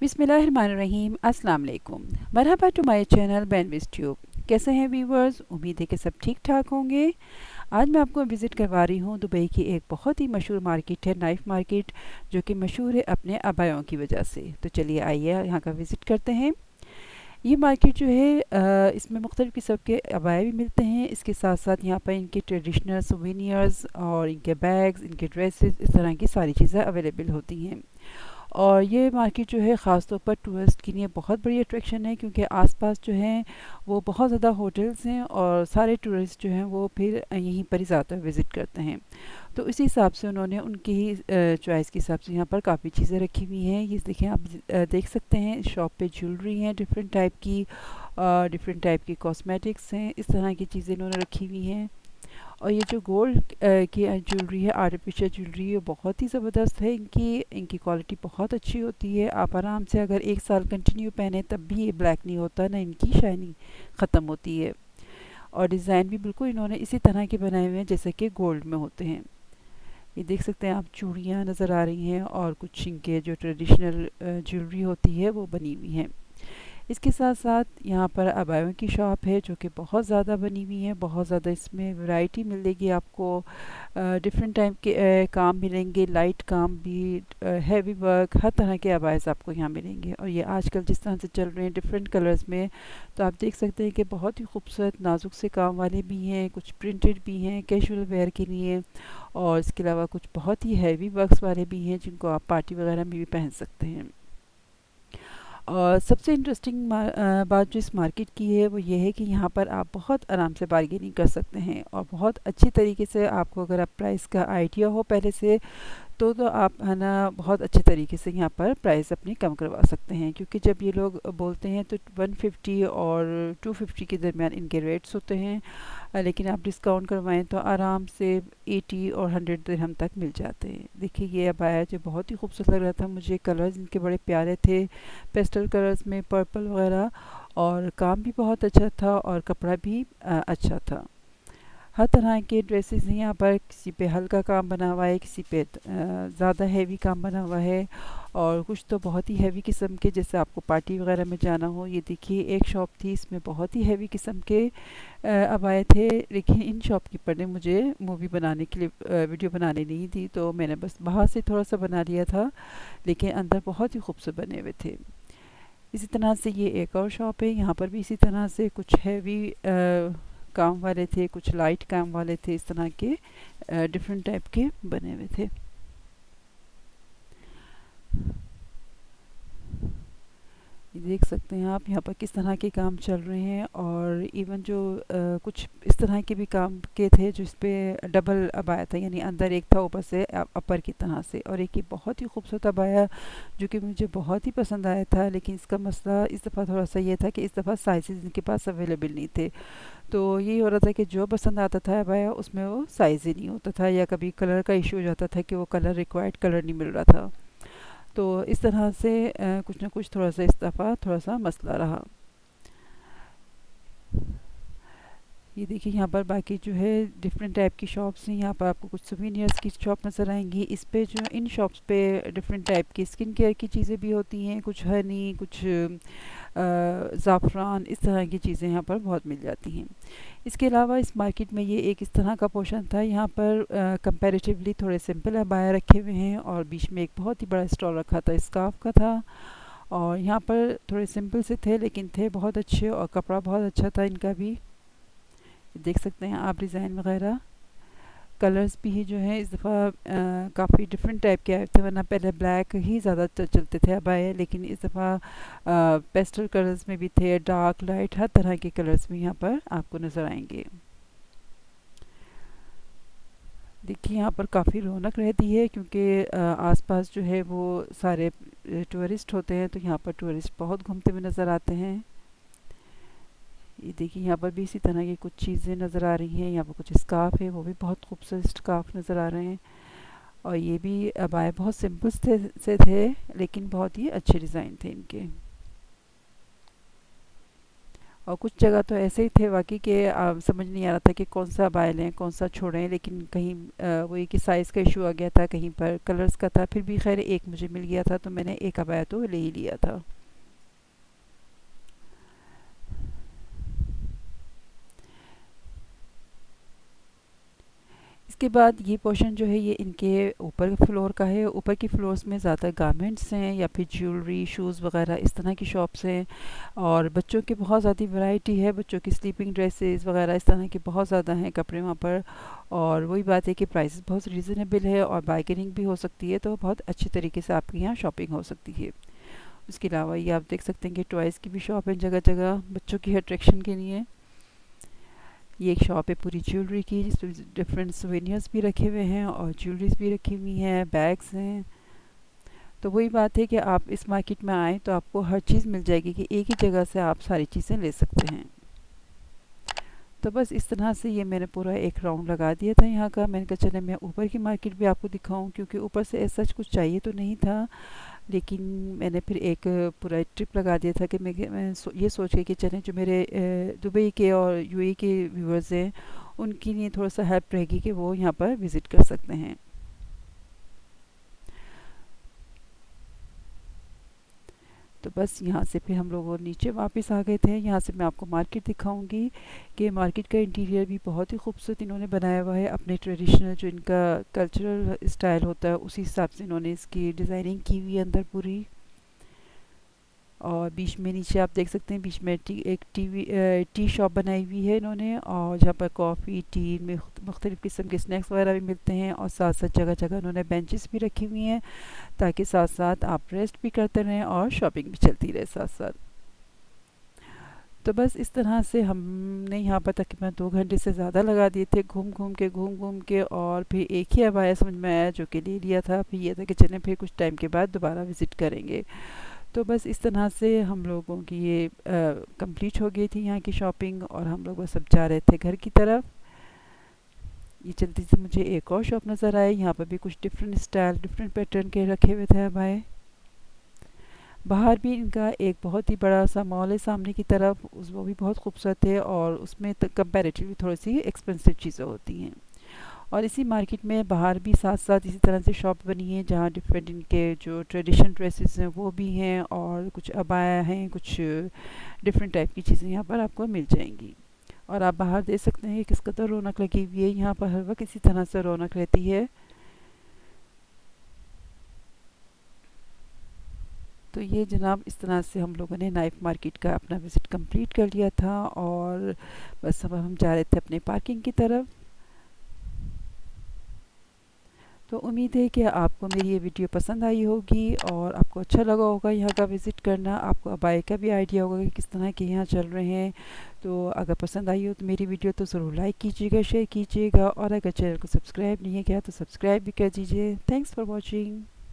बिस्मिल्लाहिर्रहमानिर्रहीम। अस्सलाम वालेकुम। मरहबा टू माय चैनल बैंविस ट्यूब। कैसे हैं व्यूवर्स? उम्मीद है कि सब ठीक ठाक होंगे। आज मैं आपको विज़िट करवा रही हूँ दुबई की एक बहुत ही मशहूर मार्केट है, नाइफ मार्केट, जो कि मशहूर है अपने अबायों की वजह से। तो चलिए आइए यहाँ का विज़िट करते हैं। ये मार्केट जो है इसमें मुख्तलिफ़ किस्म के अबाए भी मिलते हैं। इसके साथ साथ यहाँ पर इनके ट्रेडिशनल सोवेनियर्स और इनके बैग्स, इनके ड्रेसेस, इस तरह की सारी चीज़ें अवेलेबल होती हैं। और ये मार्केट जो है ख़ास तौर पर टूरिस्ट के लिए बहुत बड़ी अट्रैक्शन है, क्योंकि आसपास जो हैं वो बहुत ज़्यादा होटल्स हैं और सारे टूरिस्ट जो हैं वो फिर यहीं पर ही ज़्यादातर विज़िट करते हैं। तो इसी हिसाब से उन्होंने उनकी ही चॉइस के हिसाब से यहाँ पर काफ़ी चीज़ें रखी हुई हैं। ये देखें आप, देख सकते हैं इस शॉप पे ज्वेलरी हैं डिफरेंट टाइप की, डिफरेंट टाइप की कॉस्मेटिक्स हैं, इस तरह की चीज़ें इन्होंने रखी हुई हैं। और ये जो गोल्ड की ज्वेलरी है, आर्टिफिशियल ज्वेलरी है, बहुत ही ज़बरदस्त है। इनकी इनकी क्वालिटी बहुत अच्छी होती है। आप आराम से अगर 1 साल कंटिन्यू पहने तब भी ये ब्लैक नहीं होता, ना इनकी शाइनिंग ख़त्म होती है। और डिज़ाइन भी बिल्कुल इन्होंने इसी तरह के बनाए हुए हैं जैसे कि गोल्ड में होते हैं। ये देख सकते हैं आप, चूड़ियाँ नज़र आ रही हैं और कुछ इनके जो ट्रेडिशनल ज्वेलरी होती है वो बनी हुई हैं। इसके साथ साथ यहाँ पर अबायों की शॉप है जो कि बहुत ज़्यादा बनी हुई है। बहुत ज़्यादा इसमें वैरायटी मिलेगी आपको। डिफरेंट टाइप के काम मिलेंगे, लाइट काम भी, हैवी वर्क, हर तरह के अबायस आपको यहाँ मिलेंगे। और ये आजकल जिस तरह से चल रहे हैं डिफरेंट कलर्स में, तो आप देख सकते हैं कि बहुत ही खूबसूरत नाजुक से काम वाले भी हैं, कुछ प्रिंटेड भी हैं कैजुअल वेयर के लिए, और इसके अलावा कुछ बहुत ही हैवी वर्क्स वाले भी हैं जिनको आप पार्टी वगैरह में भी पहन सकते हैं। और सबसे इंटरेस्टिंग बात जो इस मार्केट की है वो ये है कि यहाँ पर आप बहुत आराम से बार्गेनिंग कर सकते हैं, और बहुत अच्छी तरीके से आपको, अगर आप प्राइस का आइडिया हो पहले से, तो आप है ना बहुत अच्छे तरीके से यहाँ पर प्राइस अपनी कम करवा सकते हैं। क्योंकि जब ये लोग बोलते हैं तो 150 और 250 के दरमियान इनके रेट्स होते हैं। लेकिन आप डिस्काउंट करवाएं तो आराम से 80 और 100 दिरहम तक मिल जाते हैं। देखिए ये अबाया जो बहुत ही खूबसूरत लग रहा था मुझे, कलर्स इनके बड़े प्यारे थे, पेस्टल कलर्स में पर्पल वगैरह, और काम भी बहुत अच्छा था और कपड़ा भी अच्छा था। हर तरह के ड्रेसेस हैं यहाँ पर, किसी पे हल्का काम बना हुआ है, किसी पे ज़्यादा हैवी काम बना हुआ है, और कुछ तो बहुत ही हैवी किस्म के, जैसे आपको पार्टी वगैरह में जाना हो। ये देखिए एक शॉप थी, इसमें बहुत ही हैवी किस्म के अबाए थे। लेकिन इन शॉपकीपर ने मुझे मूवी बनाने के लिए वीडियो बनाने नहीं दी, तो मैंने बस बाहर से थोड़ा सा बना लिया था, लेकिन अंदर बहुत ही खूबसूरत बने हुए थे। इसी तरह से ये एक और शॉप है, यहाँ पर भी इसी तरह से कुछ हैवी काम वाले थे, कुछ लाइट काम वाले थे, इस तरह के डिफरेंट टाइप के बने हुए थे। ये देख सकते हैं आप यहाँ पर किस तरह के काम चल रहे हैं। और इवन जो कुछ इस तरह के भी काम के थे जिस पे डबल अबाया था, यानी अंदर एक था ऊपर से अपर की तरह से। और एक ये बहुत ही खूबसूरत अबाया जो कि मुझे बहुत ही पसंद आया था, लेकिन इसका मसला इस दफ़ा थोड़ा सा ये था कि इस दफ़ा साइज़ इनके पास अवेलेबल नहीं थे। तो यही हो रहा था कि जो पसंद आता था अबाया उसमें वो साइज़ ही नहीं होता था, या कभी कलर का इशू हो जाता था कि वो कलर रिक्वायर्ड कलर नहीं मिल रहा था। तो इस तरह से कुछ ना कुछ थोड़ा सा इस दफ़ा थोड़ा सा मसला रहा। ये देखिए यहाँ पर बाकी जो है डिफरेंट टाइप की शॉप्स हैं। यहाँ पर आपको कुछ सोवेनियर्स की शॉप नज़र आएंगी। इस पे जो इन शॉप्स पे डिफरेंट टाइप की स्किन केयर की चीज़ें भी होती हैं, कुछ हनी, कुछ ज़ाफ़रान, इस तरह की चीज़ें यहाँ पर बहुत मिल जाती हैं। इसके अलावा इस मार्केट में ये एक इस तरह का पोर्शन था, यहाँ पर कंपैरेटिवली थोड़े सिंपल अबाया रखे हुए हैं, और बीच में एक बहुत ही बड़ा स्टॉल रखा था स्कार्फ का था। और यहाँ पर थोड़े सिंपल से थे लेकिन थे बहुत अच्छे, और कपड़ा बहुत अच्छा था इनका भी। देख सकते हैं आप डिज़ाइन वगैरह, कलर्स भी जो है इस दफ़ा काफ़ी डिफरेंट टाइप के आए थे, वरना पहले ब्लैक ही ज़्यादा चलते थे अबाए, लेकिन इस दफ़ा पेस्टल कलर्स में भी थे, डार्क लाइट, हर तरह के कलर्स भी यहाँ पर आपको नज़र आएंगे। देखिए यहाँ पर काफ़ी रौनक रहती है, क्योंकि आसपास जो है वो सारे टूरिस्ट होते हैं, तो यहाँ पर टूरिस्ट बहुत घूमते हुए नज़र आते हैं। ये देखिए यहाँ पर भी इसी तरह की कुछ चीज़ें नज़र आ रही हैं। यहाँ पर कुछ स्कार्फ है, वो भी बहुत खूबसूरत स्कार्फ नज़र आ रहे हैं। और ये भी अबाए बहुत सिंपल से थे, लेकिन बहुत ही अच्छे डिज़ाइन थे इनके। और कुछ जगह तो ऐसे ही थे वाकई के समझ नहीं आ रहा था कि कौन सा अबाया लें कौन सा छोड़ें, लेकिन कहीं वही कि साइज़ का इशू आ गया था, कहीं पर कलर्स का था, फिर भी खैर एक मुझे मिल गया था तो मैंने एक अबाया तो ले ही लिया था। इसके बाद ये पोर्शन जो है ये इनके ऊपर फ्लोर का है। ऊपर की फ्लोर्स में ज़्यादा गारमेंट्स हैं या फिर ज्वेलरी शूज़ वगैरह इस तरह की शॉप्स हैं, और बच्चों की बहुत ज़्यादा वैरायटी है। बच्चों की स्लीपिंग ड्रेसेस वगैरह इस तरह के बहुत ज़्यादा हैं कपड़े वहाँ पर। और वही बात है कि प्राइसेस बहुत रीज़नेबल है और बार्गेनिंग भी हो सकती है, तो बहुत अच्छी तरीके से आपके यहाँ शॉपिंग हो सकती है। उसके अलावा ये आप देख सकते हैं कि टॉयज़ की भी शॉप है जगह जगह बच्चों की अट्रैक्शन के लिए। ये एक शॉप है पूरी ज्वेलरी की, जिसमें डिफरेंट सोवेनियर्स भी रखे हुए हैं और ज्वेलरीज भी रखी हुई हैं, बैग्स हैं। तो वही बात है कि आप इस मार्केट में आएँ तो आपको हर चीज़ मिल जाएगी कि एक ही जगह से आप सारी चीज़ें ले सकते हैं। तो बस इस तरह से ये मैंने पूरा एक राउंड लगा दिया था यहाँ का। मैंने कहा चले मैं ऊपर की मार्केट भी आपको दिखाऊं, क्योंकि ऊपर से ऐसा कुछ चाहिए तो नहीं था, लेकिन मैंने फिर एक पूरा ट्रिप लगा दिया था कि ये सोच के कि चलें जो मेरे दुबई के और यूएई के व्यूअर्स हैं उनके लिए थोड़ा सा हेल्प रहेगी कि वो यहाँ पर विज़िट कर सकते हैं। तो बस यहाँ से फिर हम लोग और नीचे वापस आ गए थे। यहाँ से मैं आपको मार्केट दिखाऊंगी कि मार्केट का इंटीरियर भी बहुत ही खूबसूरत इन्होंने बनाया हुआ है। अपने ट्रेडिशनल जो इनका कल्चरल स्टाइल होता है उसी हिसाब से इन्होंने इसकी डिज़ाइनिंग की हुई है अंदर पूरी। और बीच में नीचे आप देख सकते हैं बीच में एक टी शॉप बनाई हुई है इन्होंने, और जहाँ पर कॉफ़ी टी में मुख्तलिफ़ किस्म के स्नैक्स वगैरह भी मिलते हैं। और साथ साथ जगह जगह उन्होंने बेंचेस भी रखी हुई हैं ताकि साथ साथ आप रेस्ट भी करते रहें और शॉपिंग भी चलती रहे साथ साथ। तो बस इस तरह से हमने यहाँ पर तकरीबन 2 घंटे से ज़्यादा लगा दिए थे घूम घूम के, और फिर एक ही अबाया समझ में आया जो कि ले लिया था। फिर ये था कि चलें फिर कुछ टाइम के बाद दोबारा विज़िट करेंगे। तो बस इस तरह से हम लोगों की ये कंप्लीट हो गई थी यहाँ की शॉपिंग, और हम लोग बस अब जा रहे थे घर की तरफ। ये चलती से मुझे एक और शॉप नज़र आई। यहाँ पर भी कुछ डिफरेंट स्टाइल डिफरेंट पैटर्न के रखे हुए थे अबाए। बाहर भी इनका एक बहुत ही बड़ा सा मॉल है सामने की तरफ, उस वो भी बहुत खूबसूरत है, और उसमें कंपैरेटिवली थोड़ी सी एक्सपेंसिव चीज़ें होती हैं। और इसी मार्केट में बाहर भी साथ साथ इसी तरह से शॉप बनी है जहाँ डिफरेंट इनके जो ट्रेडिशनल ड्रेसेस हैं वो भी हैं, और कुछ अबाया हैं, कुछ डिफरेंट टाइप की चीज़ें यहाँ पर आपको मिल जाएंगी। और आप बाहर देख सकते हैं कि किस कदर रौनक लगी हुई है। यहाँ पर हर वक्त इसी तरह से रौनक रहती है। तो ये जनाब इस तरह से हम लोगों ने नाइफ मार्केट का अपना विज़िट कंप्लीट कर लिया था, और बस अब हम जा रहे थे अपने पार्किंग की तरफ। तो उम्मीद है कि आपको मेरी ये वीडियो पसंद आई होगी और आपको अच्छा लगा होगा यहाँ का विज़िट करना। आपको अबाया का भी आइडिया होगा कि किस तरह के यहाँ चल रहे हैं। तो अगर पसंद आई हो तो मेरी वीडियो तो ज़रूर लाइक कीजिएगा, शेयर कीजिएगा, और अगर चैनल को सब्सक्राइब नहीं किया तो सब्सक्राइब भी कर दीजिए। Thanks for watching.